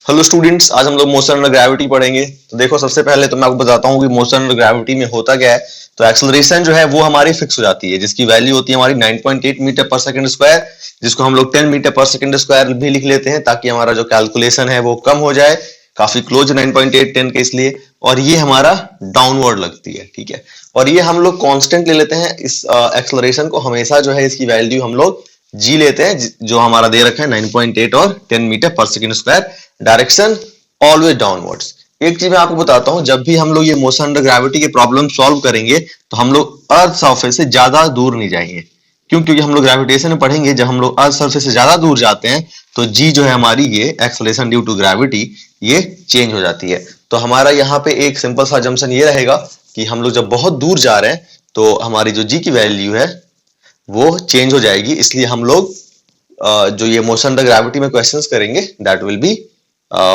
Hello students, आज हम लोग मोशन अंडर ग्रेविटी पढ़ेंगे। तो देखो, सबसे पहले तो मैं आपको बताता हूँ कि मोशन अंडर ग्रेविटी में होता क्या है। तो एक्सेलरेशन जो है वो हमारी फिक्स हो जाती है, जिसकी वैल्यू होती है हमारी 9.8 मीटर पर सेकंड स्क्वायर, जिसको हम लोग 10 मीटर पर सेकंड स्क्वायर भी लिख लेते हैं ताकि हमारा जो कैलकुलेशन है वो कम हो जाए। काफी क्लोज 9.8 10 के इसलिए। और ये हमारा डाउनवर्ड लगती है, ठीक है। और ये हम लोग कांस्टेंट ले लेते हैं इस एक्सेलरेशन को, हमेशा जो है इसकी वैल्यू हम लोग जी लेते हैं, जो हमारा दे रखा है 9.8 और 10 मीटर पर second square. Direction always downwards. एक चीज मैं आपको बताता हूं, जब भी हम लोग ये मोशन अंडर ग्रेविटी के प्रॉब्लम सॉल्व करेंगे तो हम लोग अर्थ सरफेस से ज्यादा दूर नहीं जाएंगे। क्यों? क्योंकि हम लोग ग्रेविटेशन में पढ़ेंगे, जब हम लोग अर्थ सरफेस से ज्यादा दूर जाते हैं तो जी जो है हमारी, ये एक्सेलरेशन ड्यू टू ग्रेविटी, ये चेंज हो जाती है। तो हमारा यहाँ पे एक सिंपल सा जम्पशन ये रहेगा कि हम लोग जब बहुत दूर जा रहे हैं तो हमारी जो जी की वैल्यू है वो चेंज हो जाएगी। इसलिए हम लोग जो ये मोशन अंडर ग्रेविटी में क्वेश्चंस करेंगे that will be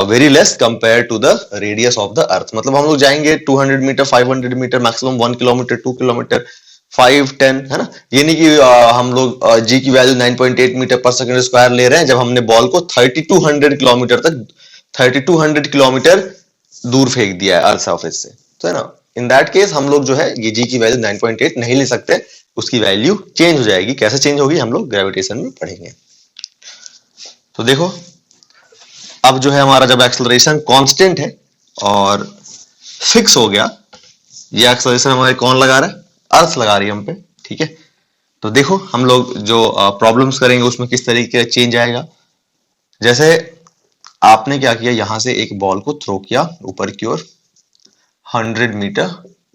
very less compare to the radius of the earth. मतलब हम लोग जाएंगे 200 metre, 500 metre, maximum 1 kilometre, 2 kilometre, 5, 10, है ना। ये नहीं कि हम लोग जी की वैल्यू 9.8 मीटर पर सेकंड स्क्वायर ले रहे हैं जब हमने बॉल को 3200 किलोमीटर तक, 3200 किलोमीटर दूर फेंक दिया है अर्थ सरफेस से, तो है ना। इन दैट केस हम लोग जो है ये जी की वैल्यू 9.8 नहीं ले सकते, उसकी वैल्यू चेंज हो जाएगी। कैसे चेंज होगी हम लोग ग्रेविटेशन में पढ़ेंगे। तो देखो, अब जो है हमारा जब एक्सेलरेशन कांस्टेंट है और फिक्स हो गया, ये एक्सेलरेशन हमारे कौन लगा रहा है? अर्थ लगा रही है हम पे, ठीक है। तो देखो, हम लोग जो प्रॉब्लम्स करेंगे उसमें किस तरीके का चेंज आएगा। जैसे आपने क्या किया, यहां से एक बॉल को थ्रो किया ऊपर की ओर 100 मीटर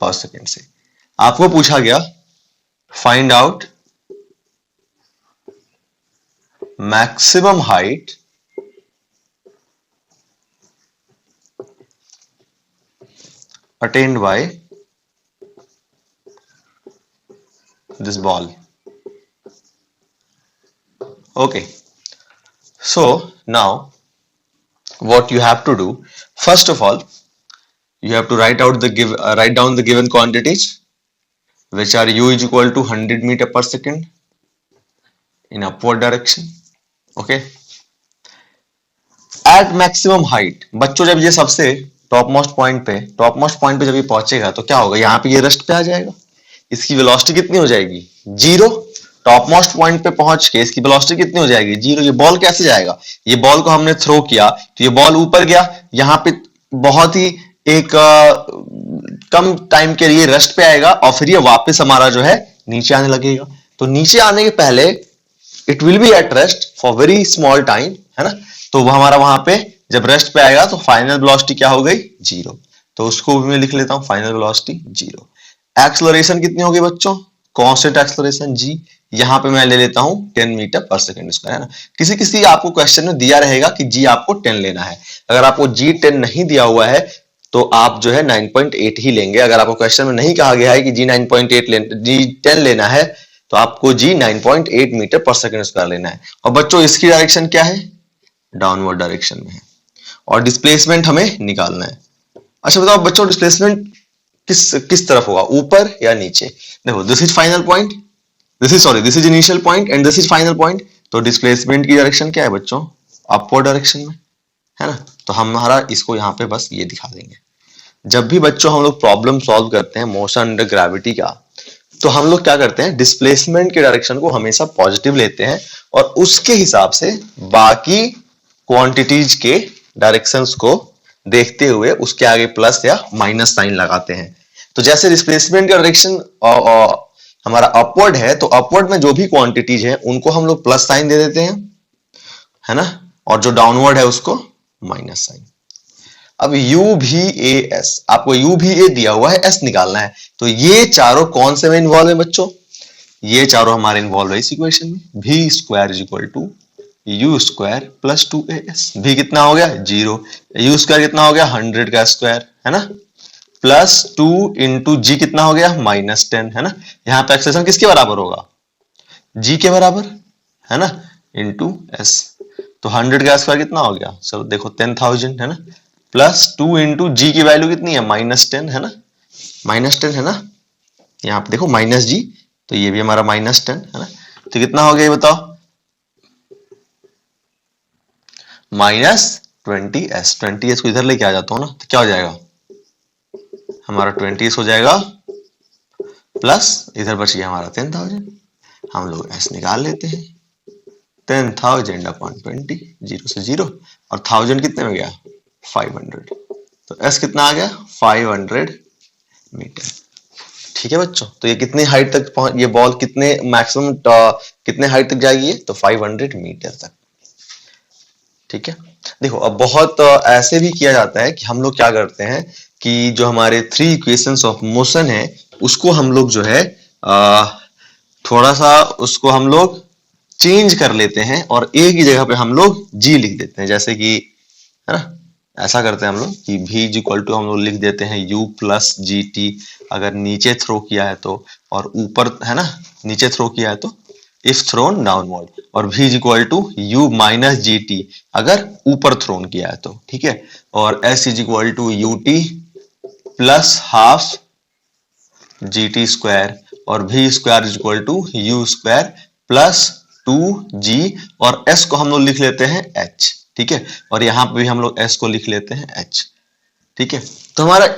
पर सेकेंड से। आपको पूछा गया find out maximum height attained by this ball. Okay, so now what you have to do, first of all you have to write down the given quantities, which are u is equal to 100 meter per second in upward direction. Okay, at maximum height, बच्चों जब ये सबसे top most point पे जब ये पहुंचेगा तो क्या होगा, यहाँ पे ये रेस्ट पे आ जाएगा। इसकी वेलोसिटी कितनी हो जाएगी? जीरो। टॉप मोस्ट पॉइंट पे पहुंच के इसकी वेलोसिटी कितनी हो जाएगी? जीरो। ये बॉल कैसे जाएगा? ये बॉल को हमने थ्रो किया तो ये बॉल ऊपर गया, यहाँ पे बहुत ही एक कम टाइम के लिए रेस्ट पे आएगा और फिर ये वापस हमारा जो है नीचे आने लगेगा। तो नीचे आने के पहले it will be at rest for very small time, है ना। तो वो हमारा वहां पे जब रेस्ट पे आएगा तो फाइनल वेलोसिटी क्या हो गई? जीरो। तो उसको भी मैं लिख लेता हूं, फाइनल वेलोसिटी जीरो। एक्सेलरेशन कितनी होगी बच्चों? कांस्टेंट एक्सेलरेशन जी। यहां पे मैं ले लेता हूं 10 मीटर पर सेकंड स्क्वायर, है ना। किसी किसी आपको क्वेश्चन में दिया रहेगा कि जी आपको 10 लेना है। अगर आपको जी 10 नहीं दिया हुआ है तो आप जो है 9.8 ही लेंगे। अगर आपको क्वेश्चन में नहीं कहा गया है कि जी 9.8 जी 10 लेना है तो आपको जी 9.8 मीटर पर सेकंड स्क्वायर लेना है। और बच्चों इसकी डायरेक्शन क्या है? डाउनवर्ड डायरेक्शन में है। और डिस्प्लेसमेंट हमें निकालना है। अच्छा बताओ बच्चों, डिस्प्लेसमेंट किस तरफ होगा, ऊपर या नीचे? देखो, this is final point, this is initial point and this is final point. तो डिस्प्लेसमेंट की डायरेक्शन क्या है बच्चों? अपवर्ड डायरेक्शन में, है ना। तो हमारा इसको यहाँ पे बस ये दिखा देंगे। जब भी बच्चों हम लोग प्रॉब्लम सॉल्व करते हैं मोशन अंडर ग्रेविटी का, तो हम लोग क्या करते हैं, डिस्प्लेसमेंट के डायरेक्शन को हमेशा पॉजिटिव लेते हैं और उसके हिसाब से बाकी क्वांटिटीज के डायरेक्शंस को देखते हुए उसके आगे प्लस या माइनस साइन लगाते हैं। तो जैसे डिस्प्लेसमेंट का डायरेक्शन हमारा अपवर्ड है तो अपवर्ड में जो भी क्वांटिटीज है उनको हम लोग प्लस साइन दे देते हैं, है ना। और जो डाउनवर्ड है उसको माइनस साइन। अब यू भी ए एस, आपको यू भी ए दिया हुआ है, एस निकालना है। तो ये चारों कौन से में इन्वॉल्व है बच्चों? ये चारों हमारे इन्वॉल्व है इस इक्वेशन में। भी square is equal to u square plus 2as। भी कितना हो गया? जीरो। यू स्क्वायर कितना हो गया? 100 का स्क्वायर, है ना, प्लस 2 इंटू जी कितना हो गया? -10, है ना। यहाँ पे एक्सप्रेशन किसके बराबर होगा? जी के बराबर, है ना, इंटू एस। तो 100 का स्क्वायर कितना हो गया? चलो देखो 10,000, है ना, प्लस 2 इंटू जी की वैल्यू कितनी है? -10, है ना, -10, है ना। यहाँ पे देखो माइनस जी, तो ये भी हमारा -10, है ना। तो कितना हो गया ये बताओ? 20s, 20s को इधर लेके आ जाता हूँ ना, तो क्या हो जाएगा हमारा 20s हो जाएगा प्लस इधर बच गया हमारा 10,000। हम लोग s निकाल लेते हैं, 10,000 अपॉन 20, 0 से 0, और 1000 कितने में गया 500, तो s कितना आ गया 500 मीटर। ठीक है बच्चों, तो ये कितने हाइट तक पहुंच, ये बॉल कितने मैक्सिमम कितने हाइट तक जाएगी, तो 500 मीटर तक। ठीक है, देखो अब बहुत ऐसे भी किया जाता है कि हम लोग क्या करते हैं कि जो हमारे 3 इक्वेशंस ऑफ मोशन है उसको हम लोग जो है थोड़ा सा उसको हम लोग चेंज कर लेते हैं और एक ही जगह पे हम लोग g लिख देते हैं, जैसे कि है ना, ऐसा करते हैं हम लोग कि v इज इक्वल टू हम लोग लिख देते हैं u प्लस जी टी अगर नीचे थ्रो किया है तो, और ऊपर है ना नीचे थ्रो किया है तो इफ थ्रोन डाउनवर्ड, और v is equal to u minus g t अगर ऊपर थ्रोन किया है तो। ठीक है, और s is equal to u t plus half g t square, और v square is equal to u square plus 2g, और s को हम लोग लिख लेते हैं h। ठीक है, और यहां पे भी हम लोग s को लिख लेते हैं h। ठीक है, तो हमारा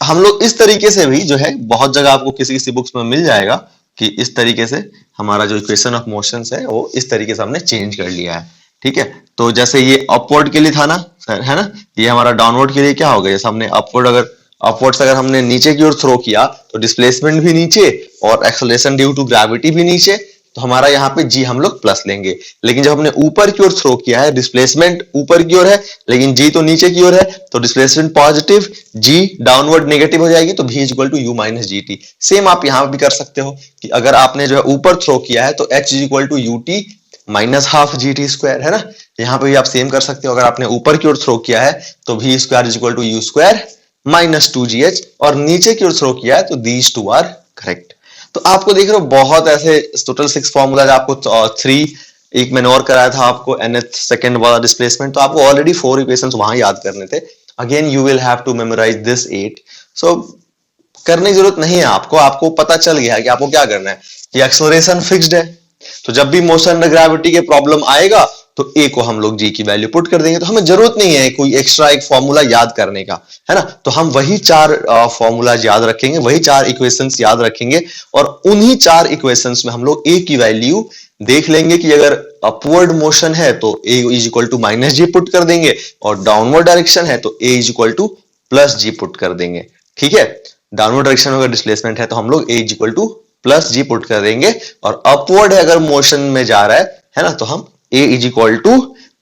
हम लोग इस तरीके से भी जो है बहुत जगह आपको किसी किसी बुक्स में मिल जाएगा कि इस तरीके से हमारा जो इक्वेशन ऑफ मोशंस है वो इस तरीके से हमने चेंज कर लिया है। ठीक है, तो जैसे ये अपवर्ड के लिए था ना, है ना, ये हमारा डाउनवर्ड के लिए क्या हो गया, जैसे हमने अपवर्ड अपवर्ड अगर हमने नीचे की ओर थ्रो किया तो डिस्प्लेसमेंट भी नीचे और एक्सेलरेशन ड्यू टू ग्रेविटी भी नीचे, तो हमारा यहाँ पे g हम लोग प्लस लेंगे। लेकिन जब हमने ऊपर की ओर थ्रो किया है, डिस्प्लेसमेंट ऊपर की ओर है लेकिन g तो नीचे की ओर है, तो displacement positive, g downward negative हो जाएगी, तो v is equal to u minus g t. Same आप यहाँ भी कर सकते हो कि अगर आपने जो है ऊपर थ्रो किया है तो h is equal to u t minus half g t square, है ना, यहाँ पे भी आप सेम कर सकते हो। अगर आपने ऊपर की ओर थ्रो किया है तो v square is equal to u square minus 2gh, और नीचे की ओर थ्रो किया है तो दीज टू आर करेक्ट। तो आपको देख रहे हो बहुत ऐसे टोटल 6 फॉर्मूला, आपको 3 एक मैंने और कराया था आपको nth सेकंड वाला डिस्प्लेसमेंट, तो आपको ऑलरेडी 4 इक्वेशंस वहां याद करने थे। Again you will have to memorise this 8, so करने की जरूरत नहीं है आपको, आपको पता चल गया है कि आपको क्या करना है कि एक्सेलरेशन फिक्स्ड है, तो जब भी मोशन में ग्रेविटी के प्रॉब्लम आएगा तो a को हम लोग g की वैल्यू पुट कर देंगे, तो हमें जरूरत नहीं है कोई एक्स्ट्रा एक फॉर्मूला याद करने का, है ना, तो हम वही 4 फॉर्मूला याद रखेंगे, वही 4 इक्वेशंस याद रखेंगे, और उन्हीं 4 इक्वेशंस में हम लोग a की वैल्यू देख लेंगे कि अगर अपवर्ड मोशन है तो a is equal to minus g put कर देंगे, और डाउनवर्ड डायरेक्शन है तो a is equal to plus g put कर देंगे। ठीक है, डाउनवर्ड डायरेक्शन में अगर डिस्प्लेसमेंट है तो हम लोग a is equal to plus g put कर देंगे, और अपवर्ड है अगर मोशन में जा रहा है ना, तो हम a is equal to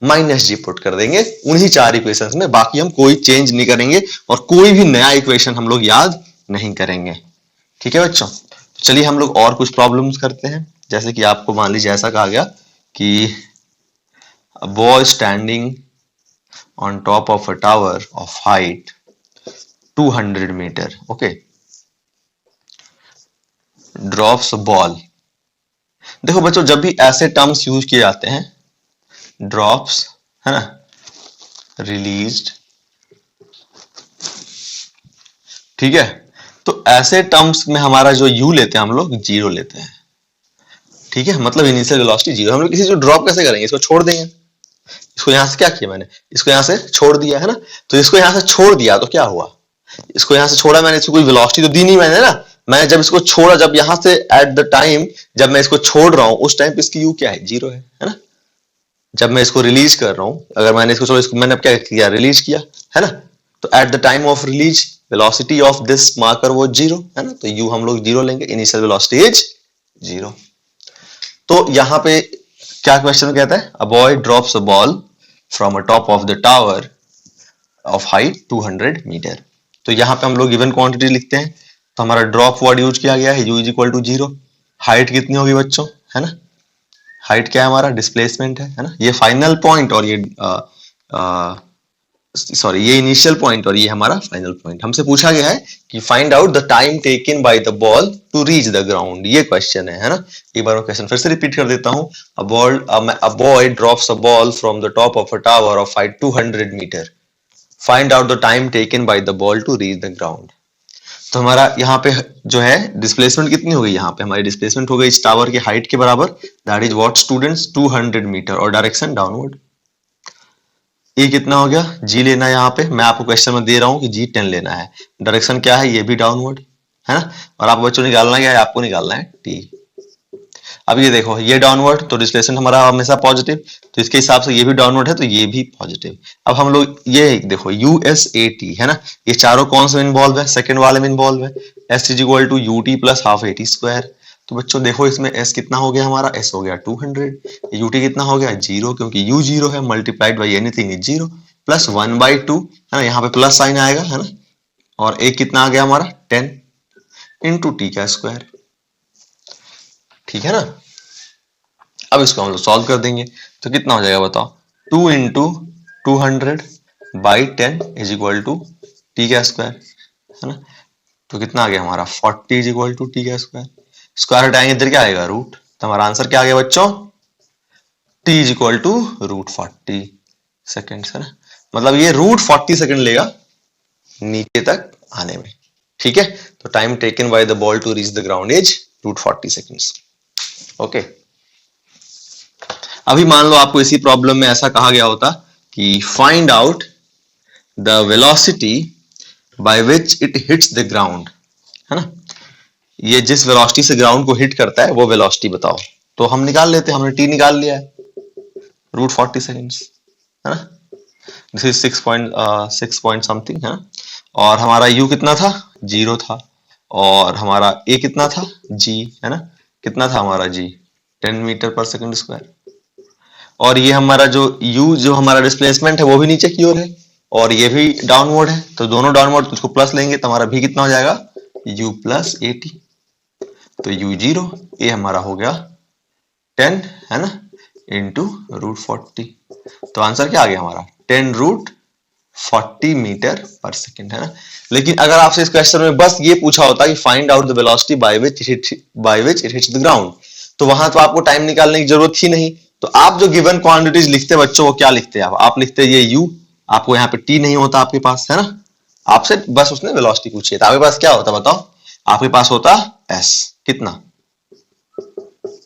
minus g put कर देंगे उन्हीं 4 इक्वेशंस में, बाकी हम कोई चेंज नहीं करेंगे और कोई भी नया इक्वेशन हम लोग याद नहीं करेंगे। ठीक है बच्चों, तो चलिए हम लोग और कुछ प्रॉब्लम्स करते हैं। जैसे कि आपको मान लीजिए ऐसा कहा गया कि a boy standing on top of a tower of height 200 meter, okay, drops a ball। देखो बच्चों, जब भी ऐसे टर्म्स यूज किए जाते हैं, ड्रॉप्स, है ना, रिलीज्ड, ठीक है, तो ऐसे टर्म्स में हमारा जो u लेते हैं हम लोग 0 लेते हैं। ठीक है, मतलब इनिशियल वेलोसिटी 0। हम लोग किसी को ड्रॉप कैसे करेंगे, इसको छोड़ देंगे, इसको यहां से क्या किया मैंने, इसको यहां से छोड़ दिया, है ना, तो इसको यहां से छोड़ दिया तो क्या हुआ, इसको यहां से छोड़ा मैंने, इसको कोई वेलोसिटी तो दी नहीं मैंने ना, मैं जब इसको छोड़ा, जब यहां से एट द टाइम जब मैं इसको छोड़ रहा हूं उस टाइम पे इसकी u क्या है, 0 है ना। जब मैं इसको रिलीज कर रहा हूं, अगर मैंने इसको छोड़ा, इसको मैंने अब क्या किया, रिलीज किया, है ना, तो at the time of release velocity of this marker वो 0 है ना, तो u हम लोग 0 लेंगे, इनिशियल वेलोसिटी इज 0। तो यहां पे क्या क्वेश्चन कहता है, a boy drops a ball from a top of the tower of height 200 metre. तो यहां पे हम लोग गिवन क्वांटिटी लिखते हैं, तो हमारा ड्रॉप वर्ड यूज किया गया है, u is equal to 0। Height कितनी होगी बच्चों, है ना, हाइट क्या है हमारा, डिस्प्लेसमेंट है ना, ये फाइनल पॉइंट और ये सॉरी ये इनिशियल पॉइंट और ये हमारा फाइनल पॉइंट। हमसे पूछा गया है कि find out the time taken by the ball to reach the ground, ये क्वेश्चन है ना। एक बार मैं क्वेश्चन फिर से रिपीट कर देता हूं, a boy drops a ball from the top of a tower of height 200 metre, find out the time taken by the ball to reach the ground. तो हमारा यहाँ पे जो है डिस्प्लेसमेंट कितनी हो गई, यहाँ पे हमारी डिस्प्लेसमेंट हो गई इस टावर के हाइट के बराबर, that is what students 200 metre, और डायरेक्शन डाउनवर्ड। ए कितना हो गया, जी लेना है यहाँ पे, मैं आपको क्वेश्चन में दे रहा हूँ कि जी 10 लेना है। डायरेक्शन क्या है, ये भी डाउनवर्ड है ना, और आप बच्चों निकालना क्या है, आपको निकालना है टी। अब ये देखो ये डाउनवर्ड, तो डिस्प्लेसमेंट हमारा हमेशा पॉजिटिव, तो इसके हिसाब से ये भी डाउनवर्ड है तो ये भी पॉजिटिव। अब हम लोग ये देखो यूएसएटी है ना, ये चारों कौन से में इन्वॉल्व है, सेकंड वाले में इन्वॉल्व है। S is equal to u t plus half a t square. तो बच्चों देखो इसमें एस कितना हो गया हमारा, एस हो गया 200, यूटी कितना हो गया 0, क्योंकि यू 0 है, multiplied by anything is 0, plus 1/2 है ना, यहाँ पे प्लस साइन आएगा है ना, और एक कितना आ गया हमारा 10 इंटू टी का स्क्वायर, ठीक है ना। अब इसको हम लोग सॉल्व कर देंगे तो कितना हो जाएगा बताओ, 2 into 200 by 10 is equal to t का स्क्वायर है ना, तो कितना आ गया हमारा 40 इज इक्वल टू टी का स्क्वायर। स्क्वायर हटाएंगे इधर क्या आएगा रूट, तो हमारा आंसर क्या आ गया बच्चों, t is equal to √40 second है ना, मतलब ये √40 सेकेंड लेगा नीचे तक आने में, ठीक है। तो time taken by the ball to reach the ground is √40 seconds. Okay, अभी मान लो आपको इसी प्रॉब्लम में ऐसा कहा गया होता कि find out the velocity by which it hits the ground, है ना, ये जिस वेलोसिटी से ग्राउंड को हिट करता है वो वेलोसिटी बताओ। तो हम निकाल लेते हैं, हमने टी निकाल लिया है, √40 सेकेंड्स है ना, दिस इज 6 पॉइंट समथिंग है ना, और हमारा u कितना था 0 था, और हमारा a कितना था g है ना, कितना था हमारा g 10 मीटर पर सेकंड स्क्वायर, और ये हमारा जो u जो हमारा डिस्प्लेसमेंट है वो भी नीचे की ओर है, और ये भी डाउनवर्ड है, तो दोनों डाउनवर्ड, तो उसको प्लस लेंगे तो हमारा भी कितना हो जाएगा u प्लस ए टी, तो u 0, a हमारा हो गया 10 है ना इंटू √40, तो आंसर क्या आ गया हमारा 10√40 मीटर पर सेकेंड है ना। लेकिन अगर आपसे इस क्वेश्चन में बस ये पूछा होता कि find out the velocity by which it hits the ground, तो वहां तो आपको टाइम निकालने की जरूरत ही नहीं, तो आप जो गिवन क्वांटिटीज लिखते बच्चों वो क्या लिखते हैं, आप लिखते ये u, आपको यहाँ पे t नहीं होता आपके पास है ना, आपसे बस उसने वेलोसिटी पूछी है, तो आपके पास क्या होता बताओ, आपके पास होता s कितना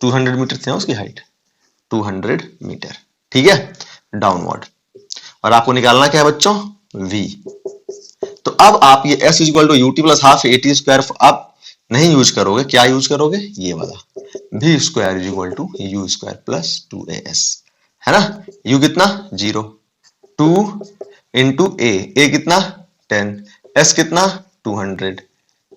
200 मीटर थी ना उसकी हाइट, 200 मीटर, ठीक है, डाउनवर्ड, और आपको निकालना क्या है बच्चों v। तो अब आप ये s equal to u t plus half a t square आप नहीं यूज करोगे, क्या यूज करोगे ये वाला v square is equal to u square plus 2as है ना, u कितना 0, 2 इंटू a कितना 10, s कितना 200,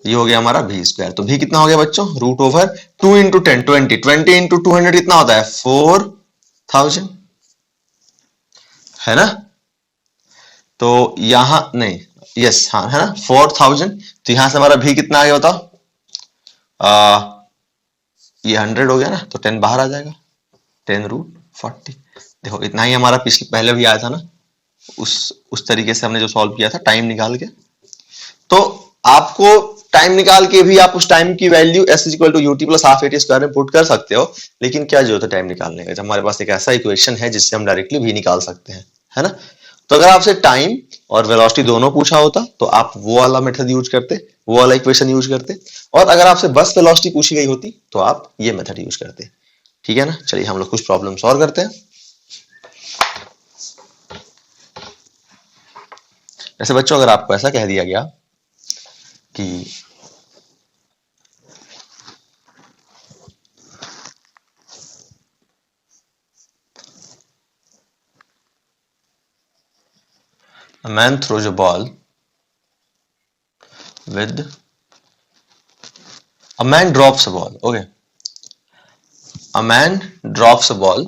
ये हो गया हमारा v स्क्वायर, तो v कितना हो गया बच्चों √2 इंटू 10 20 इंटू 200 कितना होता है 4000 है ना, तो यहां नहीं यस हाँ है ना 4000, तो यहां से हमारा भी कितना आ गया बताओ, ये 100 हो गया ना, तो 10 बाहर आ जाएगा, 10√40, देखो इतना ही हमारा पिछले पहले भी आया था ना, उस तरीके से हमने जो सॉल्व किया था टाइम निकाल के, तो आपको टाइम निकाल के भी आप उस टाइम की value s equal to u t plus half a t square में पुट कर सकते हो, लेकिन क्या जरूरत है टाइम निकालने का जब हमारे पास एक ऐसा इक्वेशन है जिससे हम डायरेक्टली भी निकाल सकते हैं, है ना। तो अगर आपसे टाइम और वेलोसिटी दोनों पूछा होता तो आप वो वाला मेथड यूज करते, वो वाला इक्वेशन यूज करते, और अगर आपसे बस वेलोसिटी पूछी गई होती तो आप ये मेथड यूज करते, ठीक है ना। चलिए हम लोग कुछ प्रॉब्लम सॉल्व करते हैं। जैसे बच्चों अगर आपको ऐसा कह दिया गया कि a man throws a ball with a man drops a ball, okay, a man drops a ball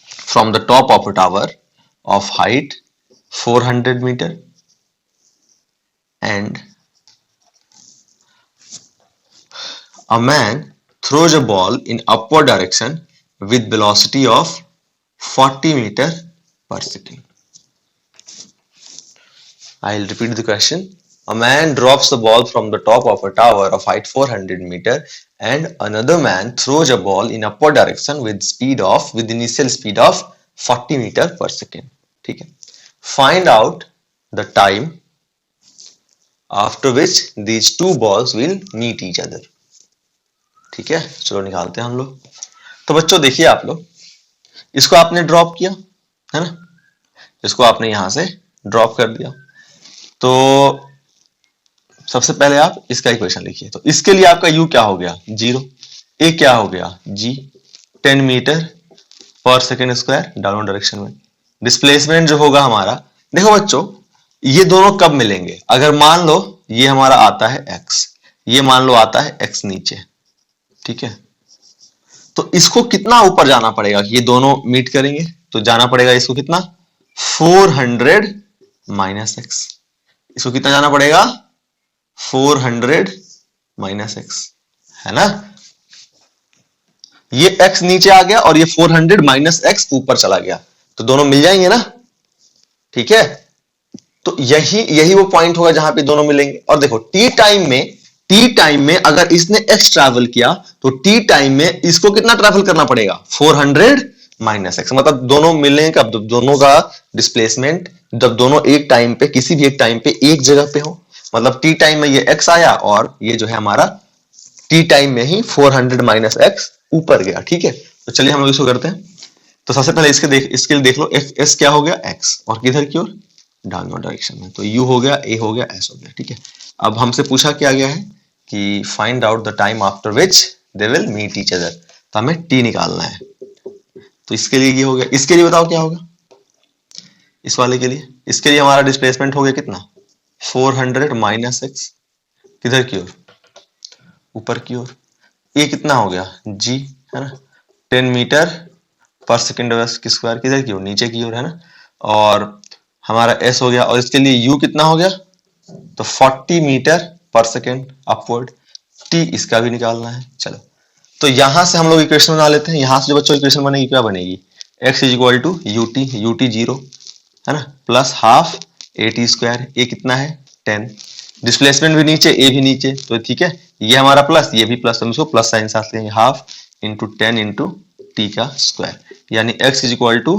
from the top of a tower of height 400 meter and a man throws a ball in upward direction with velocity of 40 meter per second. I'll repeat the question. A man drops the ball from the top of a tower of height 400 meter and another man throws a ball in upward direction with initial speed of 40 meter per second. ठीक है, find out the time after which these two balls will meet each other. ठीक है, चलो निकालते हैं हम लोग। तो बच्चों देखिए आप लोग, इसको आपने ड्रॉप किया है ना, इसको आपने यहां से ड्रॉप कर दिया। तो सबसे पहले आप इसका इक्वेशन लिखिए। तो इसके लिए आपका u क्या हो गया 0, a क्या हो गया g 10 मीटर पर सेकेंड स्क्वायर डाउनवर्ड डायरेक्शन में। डिस्प्लेसमेंट जो होगा हमारा, देखो बच्चों ये दोनों कब मिलेंगे, अगर मान लो ये हमारा आता है x, ये मान लो आता है x नीचे, ठीक है, तो इसको कितना ऊपर जाना पड़ेगा कि ये दोनों मीट करेंगे, तो जाना पड़ेगा इसको कितना 400 माइनस एक्स। इसको कितना जाना पड़ेगा 400 माइनस एक्स, है ना। ये x नीचे आ गया और ये 400 माइनस एक्स ऊपर चला गया, तो दोनों मिल जाएंगे ना, ठीक है। तो यही वो पॉइंट होगा जहां पे दोनों मिलेंगे। और देखो t टाइम में अगर इसने x ट्रैवल किया तो t टाइम में इसको कितना ट्रैवल करना पड़ेगा 400 माइनस एक्स, मतलब दोनों मिलने का दोनों का डिस्प्लेसमेंट जब दोनों एक टाइम पे किसी भी एक टाइम पे एक जगह पे हो, मतलब t टाइम में ये x आया और ये जो है हमारा t टाइम में ही 400 माइनस एक्स ऊपर गया, ठीक है। तो चलिए हम लोग इसको करते हैं। तो सबसे पहले इसके लिए देख लो s क्या हो गया x और किधर की ओर डाउनवर्ड डायरेक्शन में, तो u हो गया, a हो गया, s हो गया, ठीक है। अब हमसे पूछा क्या गया है कि find out the time after which they will meet each other, तो हमें t निकालना है। तो इसके लिए ये हो गया, इसके लिए बताओ क्या होगा, इस वाले के लिए, इसके लिए हमारा डिस्प्लेसमेंट हो गया कितना 400 माइनस एक्स, किधर की ओर ऊपर की ओर, ये कितना हो गया g, है ना, 10 मीटर पर सेकेंड स्क्वायर, किधर की ओर नीचे की ओर, है ना, और हमारा s हो गया, और इसके लिए u कितना हो गया तो 40 मीटर पर सेकेंड अपवर्ड, t इसका भी निकालना है। चलो तो यहां से हम लोग इक्वेशन बना लेते हैं। यहां से जो बच्चों इक्वेशन बनेगी क्या बनेगी, x is equal to ut 0, है ना, plus half at square, a कितना है 10, डिस्प्लेसमेंट भी नीचे a भी नीचे, तो ठीक है, ये हमारा प्लस ये भी प्लस, हम इसको प्लस साइन साथ लेंगे, हाफ इंटू 10 इंटू टी का स्क्वायर, यानी x इज इक्वल टू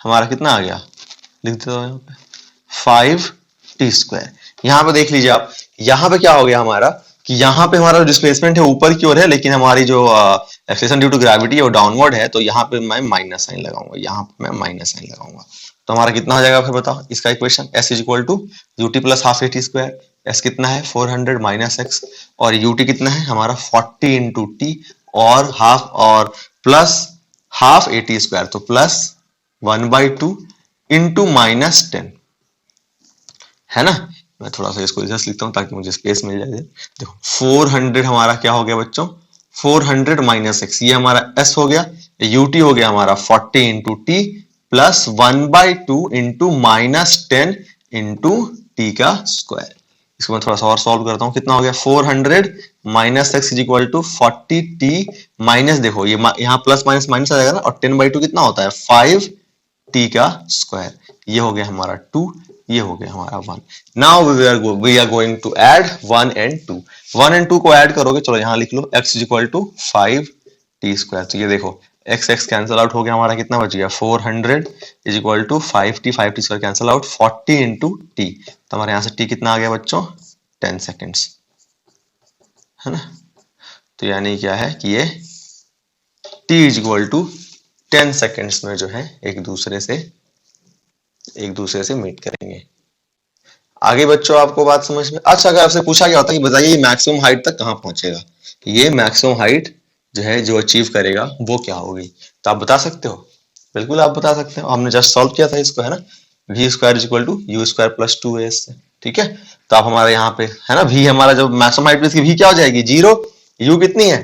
हमारा कितना आ गया, लिख देता हूं यहाँ पे 5t स्क्वायर। यहाँ पे देख लीजिए आप, यहाँ पे क्या हो गया हमारा कि यहाँ पे हमारा डिस्प्लेसमेंट है ऊपर की ओर है, लेकिन हमारी जो एक्सेलरेशन ड्यू टू ग्रेविटी है वो डाउनवर्ड है, तो यहाँ पे मैं माइनस साइन लगाऊंगा, यहाँ पे मैं माइनस साइन लगाऊंगा। तो हमारा कितना हो जाएगा फिर बताओ इसका equation, s is equal to u t plus half a t square, s कितना है 400 माइनस एक्स, और ut कितना है हमारा 40 इंटू टी और हाफ और प्लस हाफ एटी स्क्वायर, तो प्लस 1/2 इंटू माइनस 10, है ना। मैं थोड़ा सा इसको जस्ट लिखता हूं ताकि मुझे स्पेस मिल जाए। देखो 400 हमारा क्या हो गया बच्चों 400 माइनस एक्स, ये हमारा s हो गया, ut हो गया हमारा 40 into T plus 1/2 into minus 10 into T का स्क्वायर। इसको मैं थोड़ा सा और सॉल्व करता हूं, कितना हो गया 400 minus x is equal to 40 t minus, देखो ये यहाँ प्लस माइनस माइनस आ जाएगा ना, और 10/2 कितना होता है 5 टी का स्क्वायर, ये हो गया हमारा 2, ये हो गया हमारा 1। Now we are going to add 1 and 2, 1 and 2 को ऐड करोगे, चलो यहां लिख लो x is equal to 5t square, तो ये देखो x x कैंसिल आउट हो गया, हमारा कितना बच गया 400 is equal to 5t square cancel out 40 into t, तो हमारे यहां से t कितना आ गया बच्चों 10 सेकेंड्स, है ना। तो यानी क्या है कि ये t is equal to 10 seconds में जो है एक दूसरे से मीट करेंगे। आगे बच्चों आपको बात समझ में, अच्छा अगर आपसे पूछा गया होता कि बताइए ये मैक्सिमम हाइट तक कहां पहुंचेगा, ये मैक्सिमम हाइट जो है जो अचीव करेगा वो क्या होगी, तो आप बता सकते हो, बिल्कुल आप बता सकते हो, हमने जस्ट सॉल्व किया था इसको, है ना, v square is equal to u square plus 2as, ठीक है। तो आप हमारे यहाँ पे है ना v हमारा जो मैक्सिमम हाइट इसकी v क्या हो जाएगी 0, u कितनी है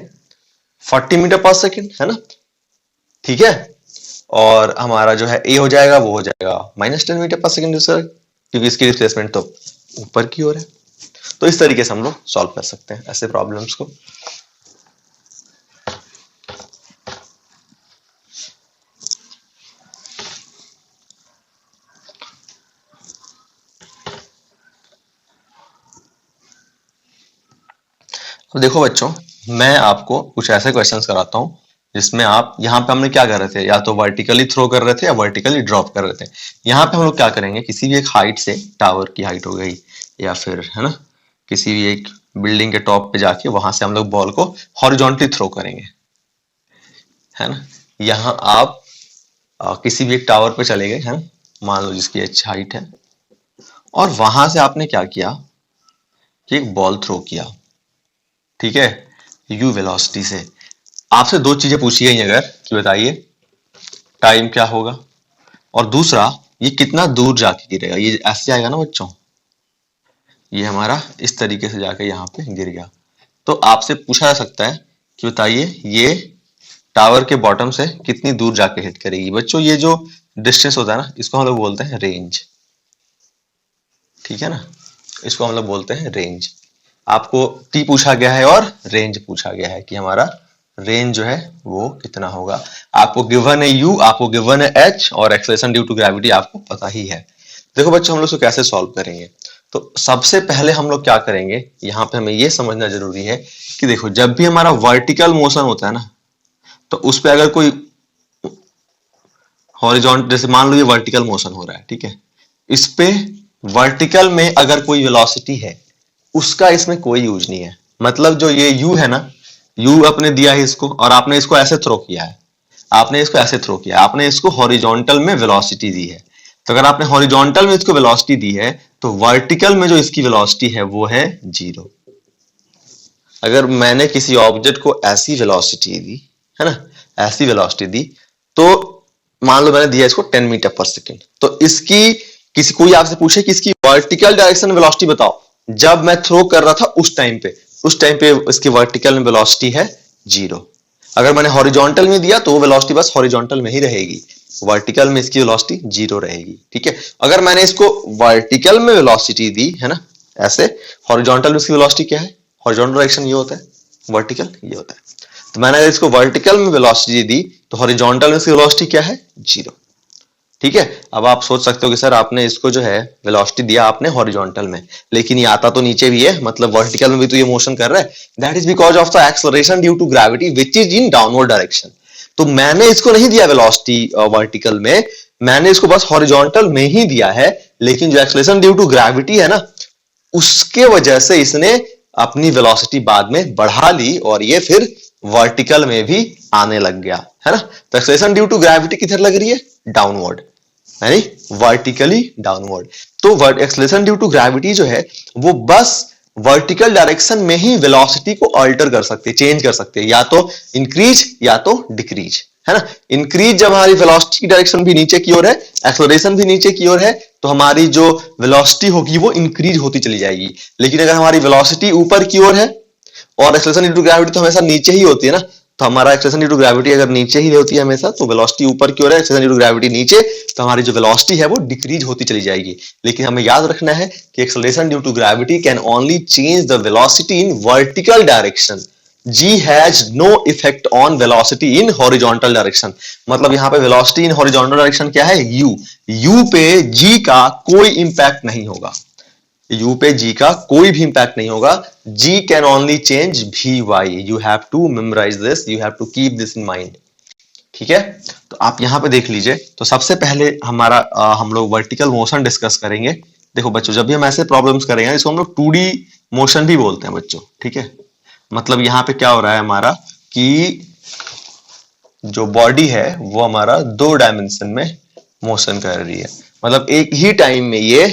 40 मीटर पर सेकेंड, है ना, ठीक है, और हमारा जो है a हो जाएगा वो हो जाएगा -10 मीटर पर सेकेंड, क्योंकि इसकी डिस्प्लेसमेंट तो ऊपर की ओर है। तो इस तरीके से हम लोग सॉल्व कर सकते हैं ऐसे प्रॉब्लम्स को। अब देखो बच्चों, मैं आपको कुछ ऐसे क्वेश्चंस कराता हूं जिसमें आप, यहाँ पे हमने क्या कर रहे थे, या तो वर्टिकली थ्रो कर रहे थे या वर्टिकली ड्रॉप कर रहे थे। यहाँ पे हम लोग क्या करेंगे, किसी भी एक हाइट से, टावर की हाइट हो गई या फिर है ना किसी भी एक बिल्डिंग के टॉप पे जाके वहां से हम लोग बॉल को हॉरिजॉन्टली थ्रो करेंगे, है ना। यहाँ आप किसी भी एक टावर पे चले गए, है ना, मान लो जिसकी h हाइट है, और वहां से आपने क्या किया कि एक बॉल थ्रो किया, ठीक है, u वेलोसिटी से। आपसे दो चीजें पूछी गई अगर कि बताइए टाइम क्या होगा, और दूसरा ये कितना दूर जाके गिरेगा। ये ऐसे आएगा ना बच्चों, ये हमारा इस तरीके से जाके यहाँ पे गिर गया। तो आपसे पूछा जा सकता है कि बताइए ये टावर के बॉटम से कितनी दूर जाके हिट करेगी। बच्चों ये जो डिस्टेंस होता है ना, इसको हम लोग बोलते हैं रेंज, ठीक है ना, इसको हम लोग बोलते हैं रेंज। आपको टी पूछा गया है और रेंज पूछा गया है कि हमारा रेंज जो है वो कितना होगा। आपको गिवन है u, आपको गिवन है h, और एक्सेलरेशन ड्यू टू ग्रेविटी आपको पता ही है। देखो बच्चों हम लोग इसको कैसे सॉल्व करेंगे। तो सबसे पहले हम लोग क्या करेंगे, यहाँ पे हमें ये समझना जरूरी है कि देखो जब भी हमारा वर्टिकल मोशन होता है ना, तो उस पे अगर कोई हॉरिजॉन्टल, जैसे मान लो ये वर्टिकल मोशन हो रहा है, ठीक है, इस पे वर्टिकल में अगर कोई वेलोसिटी है उसका इसमें कोई यूज नहीं है। मतलब जो ये u है ना, u अपने दिया है इसको, और आपने इसको ऐसे थ्रो किया है, आपने इसको ऐसे थ्रो किया, आपने इसको हॉरिजॉन्टल में वेलोसिटी दी है। तो अगर आपने हॉरिजॉन्टल में इसको वेलोसिटी दी है तो वर्टिकल में जो इसकी वेलोसिटी है वो है 0। अगर मैंने किसी ऑब्जेक्ट को ऐसी वेलोसिटी दी है ना, ऐसी वेलोसिटी दी, तो मान लो मैंने दिया इसको 10 मीटर पर सेकेंड, तो इसकी किसी कोई आपसे पूछे कि इसकी वर्टिकल डायरेक्शन वेलोसिटी बताओ, जब मैं थ्रो कर रहा था उस टाइम पे इसकी वर्टिकल में वेलोसिटी है 0। अगर मैंने हॉरिजॉन्टल में दिया तो वो वेलोसिटी बस हॉरिजॉन्टल में ही रहेगी, वर्टिकल में इसकी वेलोसिटी 0 रहेगी, ठीक है। अगर मैंने इसको वर्टिकल में वेलोसिटी दी है ना ऐसे, हॉरिजॉन्टल में इसकी वेलोसिटी क्या है, हॉरिजॉन्टल डायरेक्शन ये होता है, वर्टिकल ये होता है। तो मैंने अगर इसको वर्टिकल में वेलोसिटी दी तो हॉरिजॉन्टल में इसकी वेलोसिटी क्या है, 0, ठीक है। अब आप सोच सकते हो कि सर आपने इसको जो है वेलोसिटी दिया आपने हॉरिजॉन्टल में, लेकिन ये आता तो नीचे भी है, मतलब वर्टिकल में भी तो ये मोशन कर रहा है। That is because of the acceleration due to gravity which is in downward direction. तो मैंने इसको नहीं दिया वेलोसिटी वर्टिकल में, मैंने इसको बस हॉरिजॉन्टल में ही दिया है, लेकिन जो एक्सेलरेशन ड्यू टू ग्रेविटी है ना, उसके वजह से इसने अपनी वेलोसिटी बाद में बढ़ा ली और ये फिर वर्टिकल में भी आने लग गया, है ना। तो एक्सेलरेशन ड्यू टू ग्रेविटी किधर लग रही है, डाउनवर्ड, यानी वर्टिकली डाउनवर्ड। तो एक्सेलरेशन ड्यू टू ग्रेविटी जो है वो बस वर्टिकल डायरेक्शन में ही वेलोसिटी को अल्टर कर सकते हैं, चेंज कर सकते हैं, या तो इंक्रीज या तो डिक्रीज, है ना। इंक्रीज जब हमारी वेलोसिटी की डायरेक्शन भी नीचे की ओर है, एक्सेलरेशन भी नीचे की ओर है, तो हमारी जो वेलोसिटी होगी वो इंक्रीज होती चली जाएगी। लेकिन अगर हमारी वेलोसिटी ऊपर की ओर है और एक्सेलरेशन ड्यू टू ग्रेविटी तो हमेशा नीचे ही होती है ना, तो हमारा एक्सेलरेशन ड्यू टू ग्रेविटी अगर नीचे ही होती है हमेशा, तो वेलोसिटी ऊपर की ओर है, एक्सेलरेशन ड्यू टू ग्रेविटी नीचे, तो हमारी जो वेलोसिटी है वो डिक्रीज होती चली जाएगी। लेकिन हमें याद रखना है कि acceleration due to gravity can only change the velocity in vertical direction, G has no effect on velocity in horizontal direction। मतलब यहाँ पे velocity in horizontal direction क्या है, U पे G का कोई इंपैक्ट नहीं होगा, U पे G का कोई भी इंपैक्ट नहीं होगा। G can only change Vy। You have to memorize this, you have to keep this in mind, ठीक है। तो आप यहाँ पे देख लीजिए। तो सबसे पहले हमारा हम लोग वर्टिकल मोशन डिस्कस करेंगे। देखो बच्चों जब भी हम ऐसे प्रॉब्लम्स करेंगे इसको हम लोग 2D मोशन भी बोलते हैं बच्चों, ठीक है। मतलब यहाँ पे क्या हो रहा है हमारा कि जो बॉडी है वो हमारा 2 डायमेंशन में मोशन कर रही है, मतलब एक ही टाइम में ये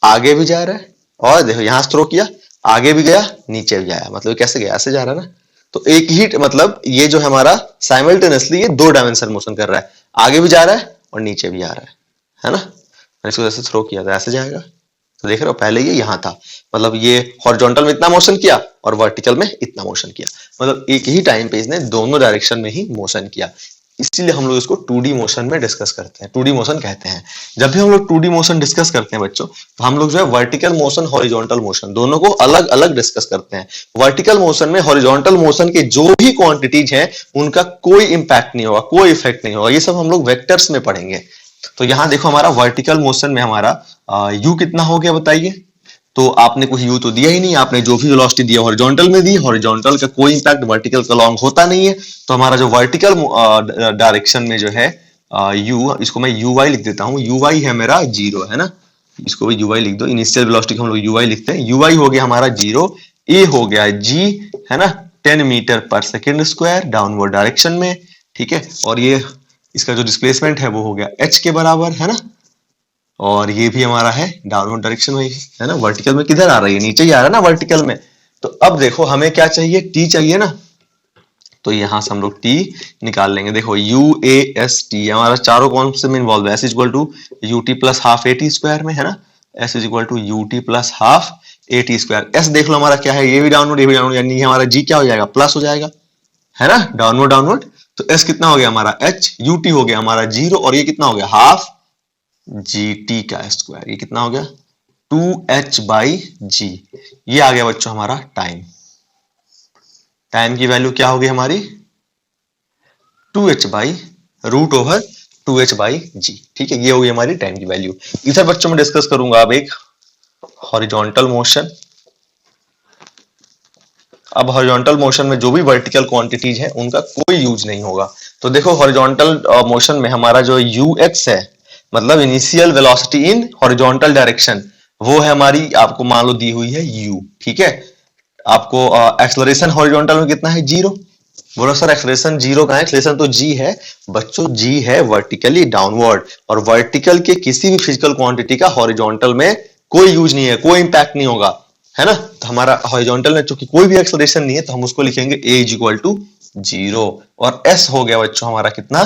आगे भी जा रहा है, और देखो यहां से थ्रो किया, आगे भी गया, नीचे भी आया, मतलब कैसे गया, ऐसे जा रहा है ना। तो एक ही मतलब ये जो हमारा साइमल्टेनियसली ये 2 डायमेंशन मोशन कर रहा है, आगे भी जा रहा है और नीचे भी आ रहा है ना। मैंने इसको ऐसे थ्रो किया तो ऐसे जाएगा। तो देख रहे हो पहले ये यहां था, मतलब ये हॉरिजॉन्टल में इतना मोशन किया और वर्टिकल में इतना मोशन किया, मतलब एक ही टाइम पे इसने दोनों डायरेक्शन में ही मोशन किया। इसीलिए हम लोग इसको 2D मोशन में डिस्कस करते हैं, 2D मोशन कहते हैं। जब भी हम लोग 2D मोशन डिस्कस करते हैं बच्चों, तो हम लोग जो है वर्टिकल मोशन, हॉरिजॉन्टल मोशन दोनों को अलग अलग डिस्कस करते हैं। वर्टिकल मोशन में हॉरिजॉन्टल मोशन के जो भी क्वांटिटीज हैं उनका कोई इंपैक्ट नहीं होगा, कोई इफेक्ट नहीं होगा, ये सब हम लोग वेक्टर्स में पढ़ेंगे। तो यहां देखो हमारा वर्टिकल मोशन में हमारा u कितना हो गया बताइए। तो आपने कुछ u तो दिया ही नहीं, आपने जो भी वेलोसिटी दिया हॉरिजॉन्टल में दी, हॉरिजॉन्टल का कोई इंपैक्ट वर्टिकल का लॉन्ग होता नहीं है। तो हमारा जो वर्टिकल डायरेक्शन में जो है u, इसको मैं uy लिख देता हूँ, uy है मेरा 0, है ना, इसको भी uy लिख दो। इनिशियल वेलोसिटी को हम लोग uy लिखते हैं, uy हो गया हमारा 0, a हो गया g, है ना, 10 मीटर पर सेकेंड स्क्वायर डाउनवर्ड डायरेक्शन में, ठीक है। और ये इसका जो डिस्प्लेसमेंट है वो हो गया h के बराबर, है ना। और ये भी हमारा है डाउनवर्ड डायरेक्शन में, है ना। वर्टिकल में किधर आ रही है, नीचे ही आ रहा है ना वर्टिकल में। तो अब देखो हमें क्या चाहिए, टी चाहिए ना, तो यहां से हम लोग टी निकाल लेंगे। देखो यू ए एस टी हमारा चारों कौन से में इन्वॉल्व है, s is equal to u t plus half a t square में, है ना। S is equal to u t plus half a t square. S देख लो हमारा क्या है, ये भी डाउनवर्ड ये भी डाउनवर्ड, यानी हमारा जी क्या हो जाएगा, प्लस हो जाएगा, है ना, डाउनवर्ड डाउनवर्ड। तो एस कितना हो गया हमारा एच, यू टी हो गया हमारा जीरो, और ये कितना हो गया हाफ जी टी का स्क्वायर, ये कितना हो गया 2h बाई जी। ये आ गया बच्चों हमारा टाइम। टाइम की वैल्यू क्या होगी हमारी 2h by root over 2h by g. ठीक है, ये होगी हमारी टाइम की वैल्यू। इधर बच्चों में डिस्कस करूंगा अब एक हॉरिजॉन्टल मोशन। अब हॉरिजॉन्टल मोशन में जो भी वर्टिकल क्वांटिटीज है उनका कोई यूज नहीं होगा। तो देखो हॉरिजॉन्टल मोशन में हमारा जो ux है, मतलब initial velocity in horizontal direction, वो है हमारी, आपको मान लो दी हुई है u। ठीक है, आपको एक्सलरेशन हॉरिजॉन्टल में कितना है, जीरो। बोलो सर एक्सलेशन जीरो का है, एक्सलेशन तो जी है बच्चों, जी है वर्टिकली डाउनवर्ड, और वर्टिकल के किसी भी फिजिकल क्वांटिटी का हॉरिजॉन्टल में कोई यूज नहीं है, कोई इंपैक्ट नहीं होगा, है ना। तो हमारा हॉरिजॉन्टल में चूंकि कोई भी एक्सलेशन नहीं है तो हम उसको लिखेंगे ए इज इक्वल टू जीरो। और एस हो गया बच्चों हमारा कितना,